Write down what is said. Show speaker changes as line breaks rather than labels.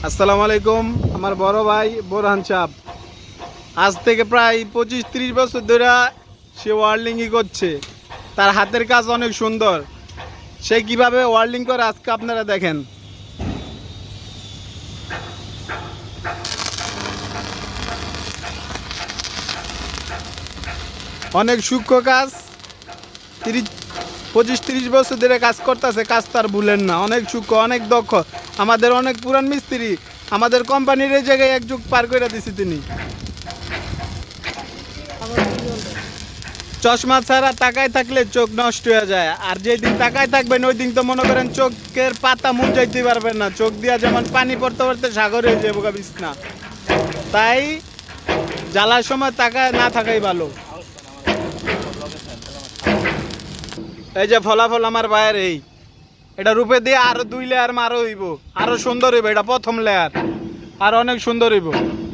আসসালামু আলাইকুম। আমার বড় ভাই বোরহান সাহেব আজ থেকে প্রায় 25-30 বছর ধরে সে ওয়ার্ল্ডিংই করছে। তার হাতের কাজ অনেক সুন্দর। সে কিভাবে ওয়ার্ল্ডিং করে আজকে আপনারা দেখেন। অনেক সূক্ষ্ম কাজ। 25-30 বছর ধরে কাজ করতেছে, কাজ তার ভুলেন না। অনেক সূক্ষ্ম, অনেক দক্ষ। আমাদের অনেক পুরান মিস্ত্রি আমাদের কোম্পানির এই জায়গায় এক যুগ পার করে দিছে তিনি। চশমা ছাড়া তাকায় থাকলে চোখ নষ্ট হয়ে যায়, আর যেদিন তাকায় থাকবেন ওই দিন তো মনে করেন চোখের পাতা মুজাইতে পারবেন না। চোখ দিয়া যেমন পানি পড়তে পড়তে সাগর হয়ে যাবো বিছনা। তাই জ্বালার সময় তাকায় না থাকাই ভালো। এই যে ফলাফল আমার ভাইয়ের এই, এটা রূপে দিয়ে আরো 2 লেয়ার মারো হইব, আরো সুন্দর হইব। এটা প্রথম লেয়ার, আর অনেক সুন্দর হইব।